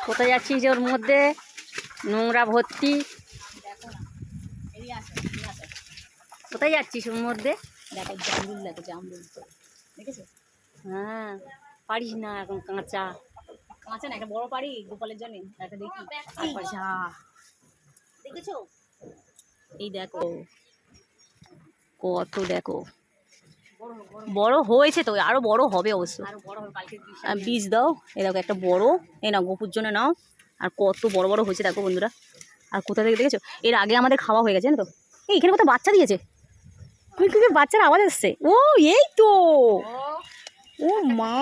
কোথায় যাচ্ছি যে ওর মধ্যে নোংরা ভর্তি। কোথায় যাচ্ছিস ওর মধ্যে? দেখো জামরুল, দেখো জামরুল দেখেছো? হ্যাঁ, পারিস না এখন কাঁচা। কাঁচা না, একটা বড় পারি গোপালের জন্য, একটা দেখি। আচ্ছা, দেখেছো? এই দেখো কত, দেখো বড় হয়েছে তো, আরো বড় হবে অবশ্য। আরো বড় হবে কালকে। বীজ দাও, এই দেখো একটা বড়, এই নাও গোপুর জন্য নাও। আর কত বড় বড় হয়েছে দেখো বন্ধুরা। আর কোথা থেকে দেখেছো? এর আগে আমাদের খাওয়া হয়ে গেছে, জানো তো? এই এখানে কোথাও বাচ্চা দিয়েছে, বাচ্চার আওয়াজ আসছে। ও এই তো, ও মা,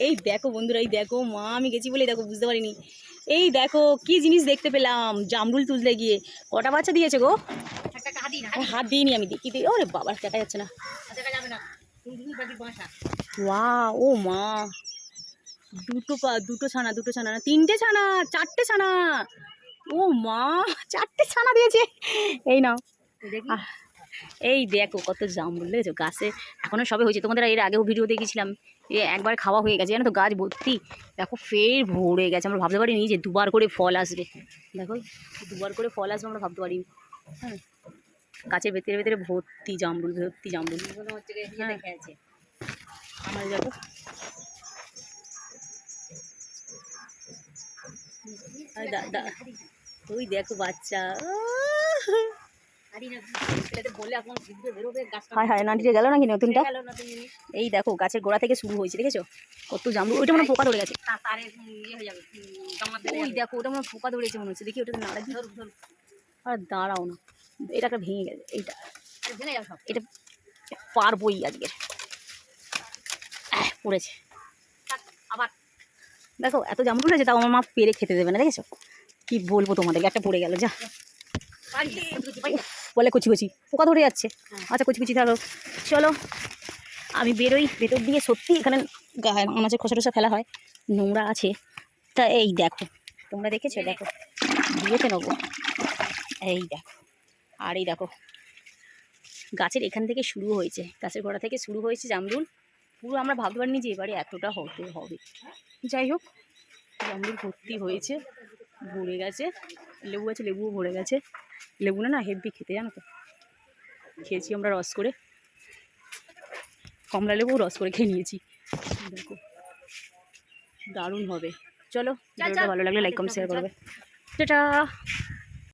এই দেখো বন্ধুরা, এই দেখো মা, আমি গেছি বলে দেখো বুঝতে পারিনি। এই দেখো কি জিনিস দেখতে পেলাম জামরুল তুলতে গিয়ে। কটা বাচ্চা দিয়েছে গো? হাত দিইনি আমি, দেখি দিই। ওরে বাবা, দেখা যাচ্ছে না। ওয়াও, ও মা, দুটো ছানা, না তিনটে ছানা, চারটে ছানা। ও মা, চারটে ছানা দিয়েছে। এই নাও, এই দেখো কত জামরুল দেখেছো গাছে, এখনো সবে হয়েছে। তোমাদের এর আগেও ভিডিও দেখেছিলাম, একবার খাওয়া হয়ে গেছে জানো তো, গাছ ভর্তি। দেখো ফের ভরে গেছে, আমরা ভাবতে পারিনি যে দুবার করে ফল আসবে। দেখো দুবার করে ফল আসবে আমরা ভাবতে পারিনি। হ্যাঁ, গাছের ভেতরে ভেতরে ভর্তি জামরুল, ভর্তি জামরুল। হ্যাঁ, আমার দেখো, ওই দেখো বাচ্চা। হায় হায়, নাটিতে গেল নাকি নতুনটা? এই দেখো গাছের গোড়া থেকে শুরু হয়েছে, দেখেছো কত জামরুল। ওইটা মনে পোকা ধরে গেছে। ওই দেখো ওটা মনে পোকা ধরেছে মনে হচ্ছে, দেখি ওটা নাড়া দিয়ে। আর দাঁড়াও না, এটা একটা ভেঙে গেছে। এইটা এটা পারবই আজকে, পড়েছে। আবার দেখো এত জামরুল হয়েছে, তাও আমার মা পেরে খেতে দেবে না, দেখেছো? কি বলবো তোমাদেরকে, একটা পড়ে গেল যা। বলে কচি কচি, পোকা ধরে যাচ্ছে। আচ্ছা কচি কচি থাকো, চলো আমি বেরোই ভেতর দিয়ে। সত্যি এখানে মাছের খোসা টোসা ফেলা হয়, নোংরা আছে। তা এই দেখো, তোমরা দেখেছো? দেখো দিয়েছে নেবো, এই দেখো। আর এই দেখো গাছের এখান থেকে শুরু হয়েছে, গাছের গোড়া থেকে শুরু হয়েছে জামরুল। পুরো আমরা ভাবতে পারিনি যে এবারে এতটা হতে হবে। যাই হোক, জামরুল ভর্তি হয়েছে, ভরে গেছে। লেবু আছে, লেবুও ভরে গেছে। লেবু না হেভি খেতে, জানো তো? খেয়েছি আমরা রস করে, কমলা লেবু রস করে খেয়ে নিয়েছি। দেখো দারুণ হবে। চলো, ভালো লাগলে লাইক কমেন্ট শেয়ার করবে। টাটা।